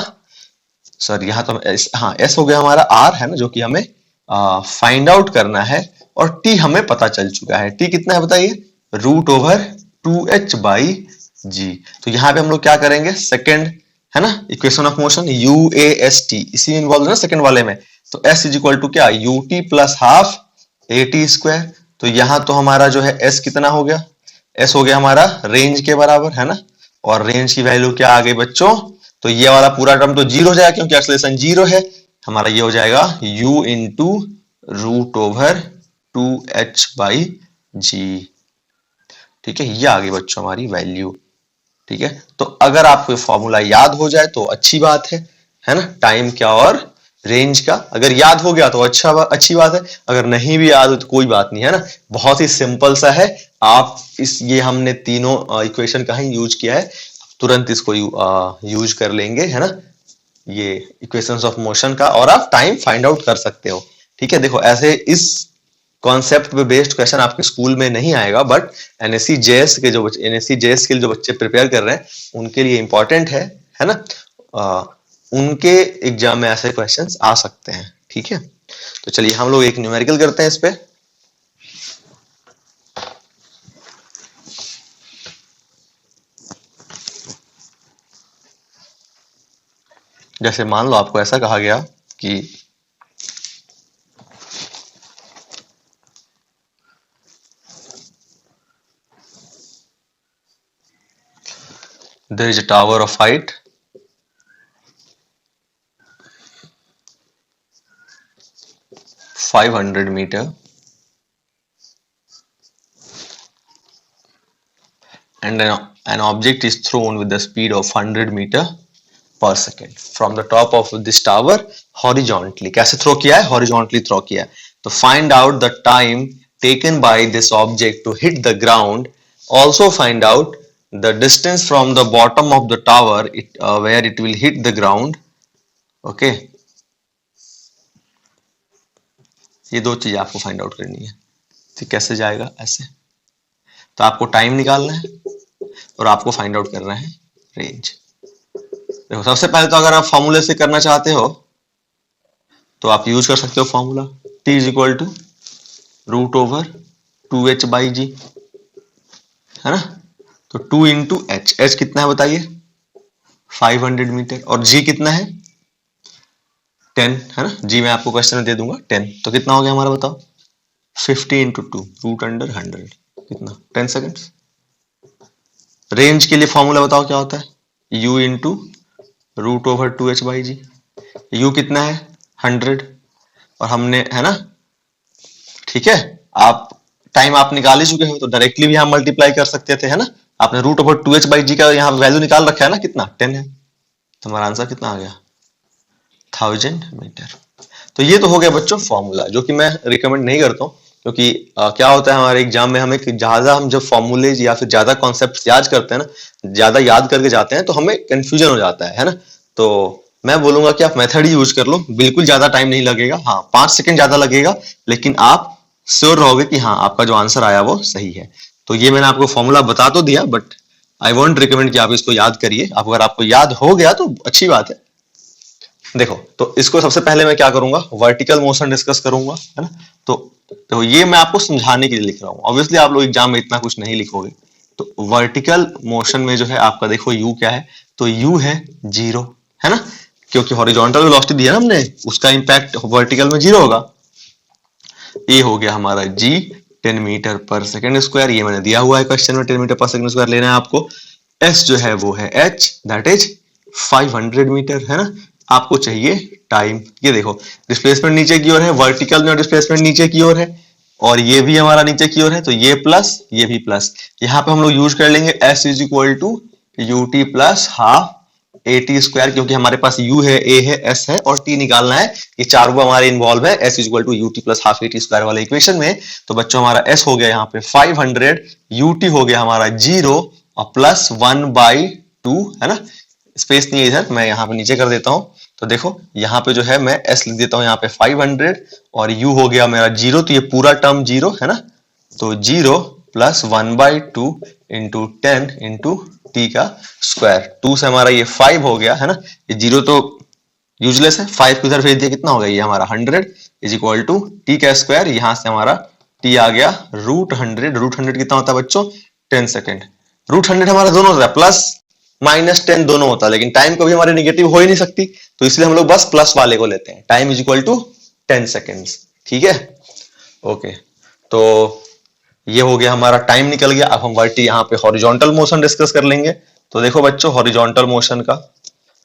सर यहाँ तो हाँ एस हो गया हमारा आर, है ना, जो कि हमें फाइंड आउट करना है। और टी हमें पता चल चुका है, टी कितना है बताइए, रूट ओवर 2h बाई जी। तो यहाँ पे हम लोग क्या करेंगे, सेकंड, है ना, equation of motion U A S T, इसी में इन्वॉल्व है ना सेकंड वाले में। तो एस इज इक्वल टू क्या, you t plus half a t square. तो यहाँ तो हमारा जो है एस कितना हो गया, एस हो गया हमारा रेंज के बराबर, है ना। और रेंज की वैल्यू क्या आ गई बच्चों, तो ये वाला पूरा टर्म तो जीरो हो जाएगा क्योंकि एक्सेलरेशन जीरो है। हमारा ये हो जाएगा u into root over 2h by g. ठीक है, ये आ गई बच्चों हमारी वैल्यू। ठीक है, तो अगर आपको फॉर्मूला याद हो जाए तो अच्छी बात है ना, टाइम क्या और रेंज का। अगर याद हो गया तो अच्छी बात है, अगर नहीं भी याद हो तो कोई बात नहीं, है ना। बहुत ही सिंपल सा है। आप ये हमने तीनों इक्वेशन का ही यूज किया है, तुरंत इसको यूज कर लेंगे, है ना, ये इक्वेशंस ऑफ मोशन का, और आप टाइम फाइंड आउट कर सकते हो। ठीक है, देखो ऐसे इस कॉन्सेप्ट पे बेस्ड क्वेश्चन आपके स्कूल में नहीं आएगा, बट एनएससी जेएस के जो बच्चे प्रिपेयर कर रहे हैं उनके लिए इंपॉर्टेंट है ना। उनके एग्जाम में ऐसे क्वेश्चंस आ सकते हैं। ठीक है, तो चलिए हम लोग एक न्यूमेरिकल करते हैं इस पे। जैसे मान लो आपको ऐसा कहा गया कि there is a tower of height 500 meter and an object is thrown with the speed of 100 meter per second from the top of this tower horizontally। कैसे थ्रो किया है, horizontally थ्रो किया है। तो find out the time taken by this object to hit the ground, also find out the distance from the bottom of the tower where it will hit the ground। okay, ये दो चीज आपको find out करनी है। तो कैसे जाएगा ऐसे, तो आपको टाइम निकालना है और आपको फाइंड आउट करना है रेंज। देखो सबसे पहले तो अगर आप फॉर्मूले से करना चाहते हो तो आप यूज कर सकते हो formula t is equal to root over 2h by g, है ना। तो 2 इंटू एच, एच कितना है बताइए 500 मीटर, और g कितना है 10, है ना। जी मैं आपको क्वेश्चन में दे दूंगा 10। तो कितना हो गया हमारा बताओ 50 इंटू 2 रूट अंडर 100, कितना 10 सेकेंड्स। रेंज के लिए फॉर्मूला बताओ क्या होता है, u into root over 2h by g. u कितना है 100, और हमने, है ना, ठीक है, आप टाइम आप निकाल ही चुके हो तो डायरेक्टली भी हम मल्टीप्लाई कर सकते थे, है ना। आपने रूट ओवर 2h बाई जी का यहाँ वैल्यू निकाल रखा है ना, कितना 10 है। तो हमारा आंसर कितना आ गया 1000 मीटर। तो ये तो हो गया बच्चों फॉर्मूला, जो कि मैं रिकमेंड नहीं करता हूँ, क्योंकि क्या होता है हमारे एग्जाम में, हमें ज्यादा हम जब फॉर्मूलेज या फिर ज्यादा कॉन्सेप्ट याद करते हैं ना, ज्यादा याद करके जाते हैं तो हमें कंफ्यूजन हो जाता है ना। तो मैं बोलूंगा कि आप मेथड ही यूज कर लो, बिल्कुल ज्यादा टाइम नहीं लगेगा, हाँ 5 सेकंड ज्यादा लगेगा, लेकिन आप श्योर रहोगे कि हाँ आपका जो आंसर आया वो सही है। तो ये मैंने आपको फॉर्मूला बता तो दिया, बट आई वॉन्ट रिकमेंड कि आप इसको याद करिए। अगर आपको याद हो गया तो अच्छी बात है। देखो, तो इसको सबसे पहले मैं क्या करूंगा, वर्टिकल मोशन डिस्कस करूंगा, है ना। तो ये मैं आपको समझाने के लिए लिख रहा हूं, ऑब्वियसली आप लोग एग्जाम में इतना कुछ नहीं लिखोगे। तो वर्टिकल मोशन में जो है आपका, देखो यू क्या है, तो यू है 0, है ना, क्योंकि हॉरिजॉन्टल वेलोसिटी दिया ना हमने, उसका इंपैक्ट वर्टिकल में 0 होगा। ये हो गया हमारा जी 10 मीटर पर सेकंड स्क्वायर, ये मैंने दिया हुआ है क्वेश्चन में, 10 मीटर पर सेकंड स्क्वायर लेना है आपको। एस जो है वो है एच, दैट इज 500 मीटर, है ना। आपको चाहिए टाइम। ये देखो डिस्प्लेसमेंट नीचे की ओर है, वर्टिकल में डिस्प्लेसमेंट नीचे की ओर है, और ये भी हमारा नीचे की ओर है, तो ये प्लस ये भी प्लस। यहाँ पे हम लोग यूज कर लेंगे s is equal to u t plus half a t square, क्योंकि हमारे पास u है, a है, s है और t निकालना है। ये चार वो हमारे इन्वॉल्व है s equal to u t plus half a t square वाले इक्वेशन में। तो बच्चों हमारा s हो गया यहाँ पे 500, ut हो गया हमारा 0 और प्लस 1/2, है ना। स्पेस नहीं है इधर, मैं यहाँ पे नीचे कर देता हूँ। तो देखो यहाँ पे जो है मैं s लिख देता हूँ यहाँ पे 500 और u हो गया मेरा 0, तो ये पूरा टर्म 0, है ना। तो 0 प्लस 1/2 इंटू 10 इंटू टी का स्क्वायर, 2 से हमारा ये 5 हो गया, है ना। ये 0 तो यूजलेस है, 5 को इधर भेज दिया, कितना हो गया ये हमारा 100 इज इक्वल टू टी का स्क्वायर, यहां से हमारा टी आ गया √100। √100 कितना होता है बच्चों, 10 सेकेंड। √100 हमारा दोनों होता है, प्लस माइनस 10 दोनों होता है, लेकिन टाइम कभी हमारी निगेटिव हो ही नहीं सकती, तो इसलिए हम लोग बस प्लस वाले को लेते हैं। Time is equal to 10 seconds, ठीक है। ओके, तो ये हो गया हमारा, टाइम निकल गया। अब हम वर्टी यहाँ पे हॉरिजॉन्टल मोशन डिस्कस कर लेंगे। तो देखो बच्चों हॉरिजॉन्टल मोशन का,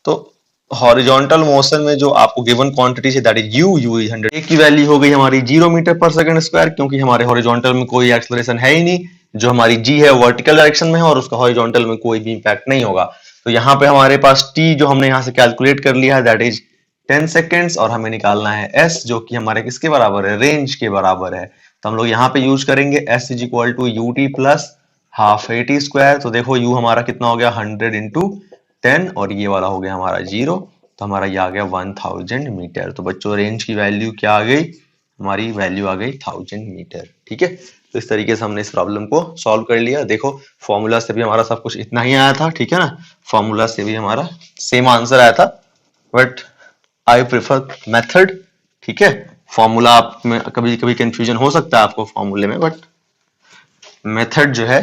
तो हॉरिजॉन्टल मोशन में जो आपको गिवन क्वांटिटी है दैट इज यू इज 100, की वैल्यू हो गई हमारी 0 मीटर पर सेकंड स्क्वायर, क्योंकि हमारे हॉरिजॉन्टल में कोई एक्सेलरेशन है ही नहीं। जो हमारी जी है वर्टिकल डायरेक्शन में है और उसका हॉरिजॉन्टल में कोई भी इंपैक्ट नहीं होगा। तो यहाँ पे हमारे पास टी जो हमने यहाँ से कैलकुलेट कर लिया है दैट इज 10 सेकेंड्स, और हमें निकालना है एस जो कि हमारे किसके बराबर है, रेंज के बराबर है। तो हम लोग यहाँ पे यूज करेंगे s is equal to u t plus half a t square. तो देखो यू हमारा कितना हो गया 100 इंटू 10 और ये वाला हो गया हमारा 0, तो हमारा ये आ गया 1000 मीटर। तो बच्चों रेंज की वैल्यू क्या आ गई, हमारी वैल्यू आ गई 1000 मीटर, ठीक है। तो इस तरीके से हमने इस प्रॉब्लम को सॉल्व कर लिया। देखो फॉर्मूला से भी हमारा सब कुछ इतना ही आया था, ठीक है ना, फॉर्मूला से भी हमारा सेम आंसर आया था, बट आई प्रेफर मेथड, ठीक है। फॉर्मूला आप में कभी कभी कंफ्यूजन हो सकता है आपको फॉर्मूले में, बट मेथड जो है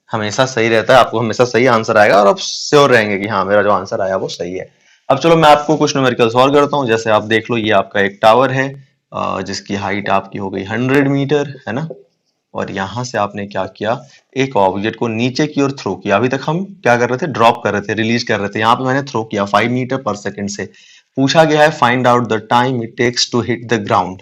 हमेशा सही रहता है, आपको हमेशा सही आंसर आएगा और आप श्योर रहेंगे कि हाँ मेरा जो आंसर आया वो सही है। अब चलो मैं आपको कुछ न्यूमेरिकल सॉल्व करता हूँ। जैसे आप देख लो, ये आपका एक टावर है जिसकी हाइट आपकी हो गई 100 मीटर, है ना। और यहां से आपने क्या किया, एक ऑब्जेक्ट को नीचे की ओर थ्रो किया। अभी तक हम क्या कर रहे थे, ड्रॉप कर रहे थे, रिलीज कर रहे थे। यहाँ पे मैंने थ्रो किया 5 मीटर पर सेकंड से। पूछा गया है find out the time it takes to hit the ground,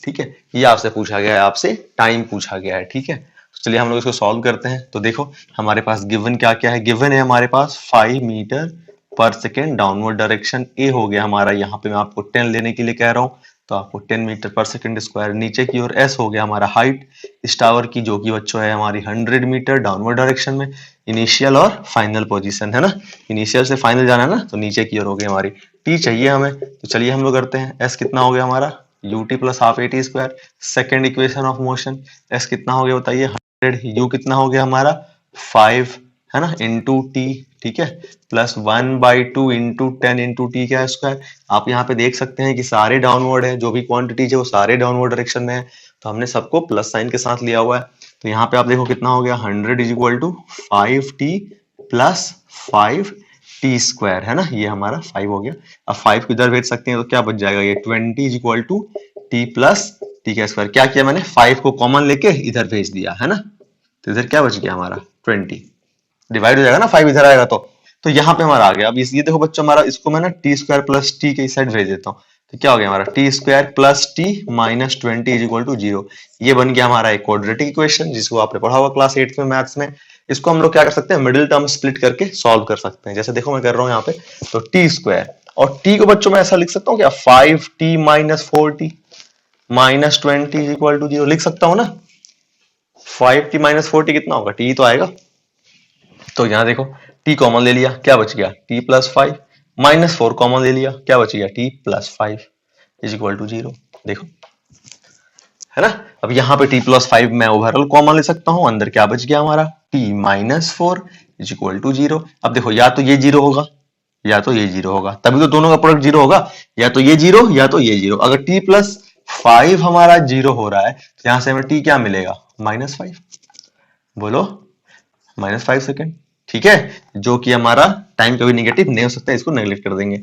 ठीक है। ये आपसे पूछा गया है, आपसे टाइम पूछा गया है, ठीक है। तो चलिए हम लोग इसको सॉल्व करते हैं। तो देखो हमारे पास गिवन क्या क्या है, गिवन है हमारे पास 5 मीटर पर सेकेंड डाउनवर्ड डायरेक्शन, ए हो गया हमारा, यहाँ पे मैं आपको 10 लेने के लिए कह रहा हूँ, तो आपको 10 मीटर पर सेकेंड स्क्वायर नीचे की ओर। एस हो गया हमारा हाइट इस टावर की, जो कि बच्चों है हमारी 100 मीटर डाउनवर्ड डायरेक्शन में। इनिशियल और फाइनल पोजीशन, है ना, इनिशियल से फाइनल जाना है ना, तो नीचे की ओर हो गई हमारी। टी चाहिए हमें, तो चलिए हम लोग करते हैं। एस कितना हो गया हमारा, you t plus half a t square, second equation of motion. S कितना हो गया बताइए 100, यू कितना हो गया हमारा 5, है ना, इंटू टी, ठीक है, प्लस 1/2 इंटू 10 इंटू टी का स्क्वायर। आप यहाँ पे देख सकते हैं कि सारे डाउनवर्ड है, जो भी क्वांटिटीज है वो सारे डाउनवर्ड डायरेक्शन में है, तो हमने सबको प्लस साइन के साथ लिया हुआ है। तो यहाँ पे आप देखो कितना हो गया 100 is equal to 5t plus 5t square, है ना, ये हमारा 5 हो गया। अब 5 को इधर भेज सकते हैं तो क्या बच जाएगा, ये 20 is equal to t plus t का स्क्वायर। क्या किया मैंने, 5 को कॉमन लेके इधर भेज दिया, है ना, तो इधर क्या बच गया हमारा 20, डिवाइड हो जाएगा ना 5 इधर आएगा तो यहाँ पे हमारा आ गया। अब ये देखो बच्चों हमारा, इसको मैं ना टी स्क्वायर प्लस टी के इस साइड भेज देता हूँ, तो क्या हो गया हमारा t square plus t minus 20 is equal to 0। ये बन गया हमारा एक क्वाड्रेटिक इक्वेशन, जिसको आपने पढ़ा हुआ क्लास 8 में मैथ्स में। इसको हम लोग क्या कर सकते हैं, मिडिल टर्म स्प्लिट करके सॉल्व कर सकते हैं। जैसे देखो मैं कर रहा हूँ यहाँ पे, तो टी स्क्वायर और टी को बच्चों मैं ऐसा लिख सकता हूँ क्या, 5t minus 4t minus 20 is equal to 0 लिख सकता हूँ ना। 5t माइनस 4t कितना होगा, टी तो आएगा। तो यहाँ देखो t कॉमन ले लिया, क्या बच गया t प्लस 5, -4 कॉमन ले लिया, क्या बच गया t + 5 इज इक्वल टू 0। देखो, है ना। अब यहाँ पे t + 5 मैं ओवरऑल कॉमन ले सकता हूं, अंदर क्या बच गया हमारा t - 4 इज इक्वल टू 0। अब देखो, या तो ये 0 होगा या तो ये 0 होगा, तभी तो दोनों का प्रोडक्ट 0 होगा। या तो ये 0 या तो ये 0। अगर t + 5 हमारा 0 हो रहा है तो यहां से हमें t क्या मिलेगा, -5। बोलो, -5 सेकेंड। ठीक है, जो कि हमारा टाइम कभी निगेटिव नहीं हो सकता, इसको नेगलेक्ट कर देंगे।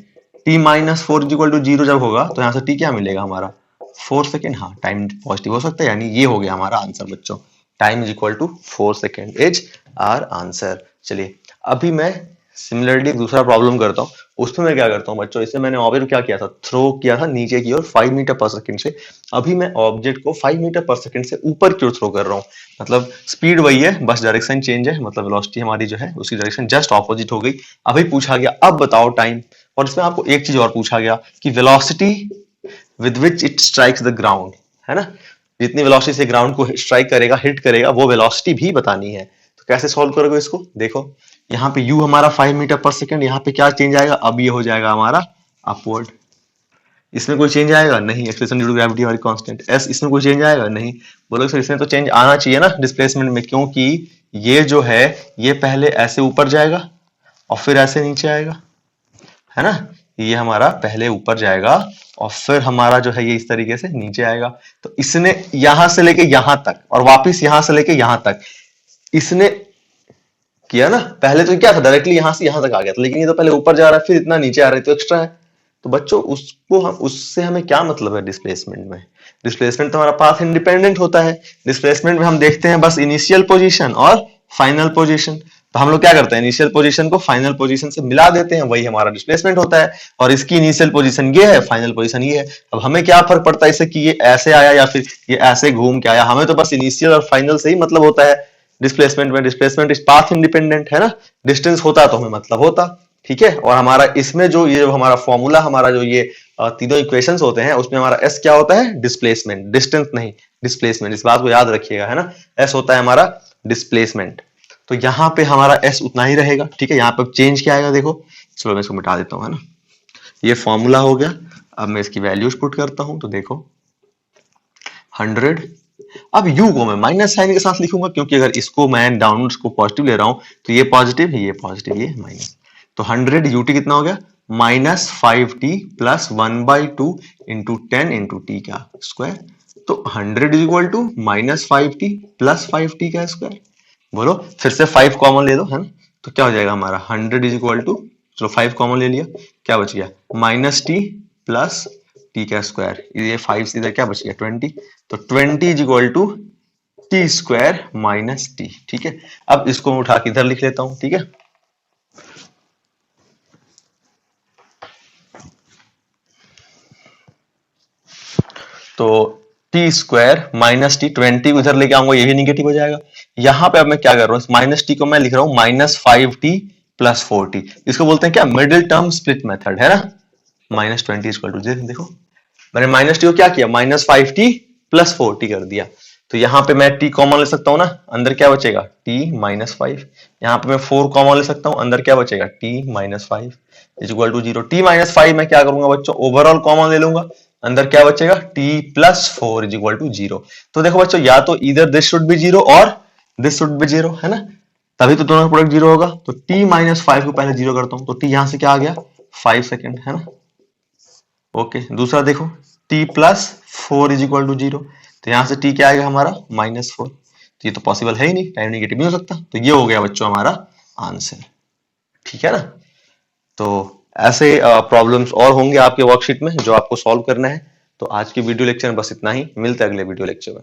t - 4 = 0 जब होगा तो यहां से t क्या मिलेगा हमारा, 4 सेकेंड। हाँ, टाइम पॉजिटिव हो सकता है, यानी ये हो गया हमारा आंसर बच्चों। Time = 4 second is our answer. चलिए, अभी मैं सिमिलरली दूसरा प्रॉब्लम करता हूँ। उसमें मैं क्या करता हूँ बच्चों, इसमें मैंने ऑब्जेक्ट क्या किया था, थ्रो किया था नीचे की ओर 5 मीटर पर सेकंड से। अभी मैं ऑब्जेक्ट को 5 मीटर पर सेकंड से ऊपर की ओर थ्रो कर रहा हूँ। मतलब स्पीड वही है, बस डायरेक्शन चेंज है, मतलब वेलोसिटी हमारी जो है उसकी डायरेक्शन जस्ट ऑपोजिट हो गई। अभी पूछा गया, अब बताओ टाइम। और इसमें आपको एक चीज और पूछा गया कि velocity with which it strikes the ground, है ना। जितनी वेलोसिटी से ग्राउंड को स्ट्राइक करेगा, हिट करेगा, वो वेलोसिटी भी बतानी है। तो कैसे सॉल्व करोगे इसको, देखो यहाँ पे u हमारा 5 मीटर पर सेकंड, यहाँ पे क्या चेंज आएगा, अब ये हो जाएगा हमारा अपवर्ड। इसमें कोई चेंज आएगा नहीं, एक्सेलरेशन ड्यू टू ग्रेविटी हमारी कांस्टेंट। s इसमें कोई चेंज आएगा नहीं। बोलोगे सर इसमें तो चेंज आना चाहिए ना डिस्प्लेसमेंट में, क्योंकि ये जो है ये पहले ऐसे ऊपर जाएगा और फिर ऐसे नीचे आएगा, है ना। ये हमारा पहले ऊपर जाएगा और फिर हमारा जो है ये इस तरीके से नीचे आएगा। तो इसने यहां से लेके यहां तक और वापिस यहां से लेके यहां तक इसने किया ना। पहले तो क्या था, डायरेक्टली यहां से यहां तक आ गया था, लेकिन ये तो पहले ऊपर जा रहा है फिर इतना नीचे आ रहा है, तो एक्स्ट्रा है। तो बच्चों उसको हम, उससे हमें क्या मतलब है डिस्प्लेसमेंट में, डिस्प्लेसमेंट तो हमारा पाथ इंडिपेंडेंट होता है। डिस्प्लेसमेंट में हम देखते हैं बस इनिशियल पोजीशन और फाइनल पोजीशन। तो हम लोग क्या करते हैं, इनिशियल पोजीशन को फाइनल पोजीशन से मिला देते हैं, वही हमारा डिस्प्लेसमेंट होता है। और इसकी इनिशियल पोजीशन ये है, फाइनल पोजीशन ये है। अब हमें क्या फर्क पड़ता है इससे कि ये ऐसे आया या फिर ये ऐसे घूम के आया, हमें तो बस इनिशियल और फाइनल से ही मतलब होता है। डिस्प्लेसमेंट में डिस्प्लेसमेंट इज पाथ इंडिपेंडेंट, है ना। डिस्टेंस होता तो हमें मतलब होता, ठीक है। और हमारा इसमें जो ये हमारा फॉर्मूला, हमारा जो ये तीनों इक्वेशंस होते हैं, उसमें हमारा s क्या होता है, डिस्प्लेसमेंट, डिस्टेंस नहीं डिस्प्लेसमेंट। इस बात को याद रखिएगा, है ना। s होता है हमारा डिस्प्लेसमेंट। तो यहाँ पे हमारा s उतना ही रहेगा, ठीक है। यहाँ पे चेंज क्या आएगा, देखो, चलो मैं इसको मिटा देता हूँ, है ना। ये फॉर्मूला हो गया। अब मैं इसकी वैल्यूज पुट करता हूं, तो देखो 100। अब u को मैं माइनस साइन के साथ लिखूंगा, क्योंकि अगर इसको मैं डाउनवर्ड्स को पॉजिटिव ले रहा हूं तो ये पॉजिटिव, ये पॉजिटिव, ये माइनस। तो 100 ut कितना हो गया, -5t + 1/2 इंटू 10 इंटू टी का स्क्वायर। तो 100 = -5t + 5t का स्क्वायर। बोलो, फिर से 5 कॉमन ले लो, है ना। तो क्या हो जाएगा हमारा 100 = चलो 5 कॉमन ले लिया, क्या बच गया, -t + t का स्क्वायर। ये 5 से इधर क्या बच गया 20। तो 20 = t² - t, ठीक है। अब इसको मैं उठा के इधर लिख लेता हूं, ठीक है। तो t² - t, 20 को इधर लेके आऊंगा, ये भी निगेटिव हो जाएगा। यहां पे अब मैं क्या कर रहा हूं, -t को मैं लिख रहा हूं -5t + 4t। इसको बोलते हैं क्या, मिडिल टर्म स्प्लिट मेथड, है ना। -20 = 0। देखो मैंने -t को क्या किया, -5t + 4t कर दिया। तो यहाँ पे मैं t कॉमन ले सकता हूँ ना, अंदर क्या बचेगा t - 5। यहाँ पे मैं 4 कॉमन ले सकता हूँ, अंदर क्या बचेगा t - 5 = 0। t - 5 मैं क्या करूंगा बच्चों, ओवरऑल कॉमन ले लूंगा, अंदर क्या बचेगा t + 4 = 0। तो देखो बच्चों, या तो इधर दिस शुड बी 0 और दिस शुड बी 0, है ना। तभी तो दोनों का प्रोडक्ट 0 होगा। तो t - 5 को पहले 0 करता हूं, तो t यहां से क्या आ गया 5 सेकेंड, है ना। ओके, दूसरा देखो t + 4 = 0। तो यहां से t क्या आएगा हमारा -4। तो ये तो पॉसिबल है ही नहीं, टाइम नेगेटिव नहीं हो सकता। तो ये हो गया बच्चों हमारा आंसर, ठीक है ना। तो ऐसे प्रॉब्लम्स और होंगे आपके वर्कशीट में जो आपको सॉल्व करना है। तो आज के वीडियो लेक्चर में बस इतना ही, मिलते हैं अगले वीडियो लेक्चर में।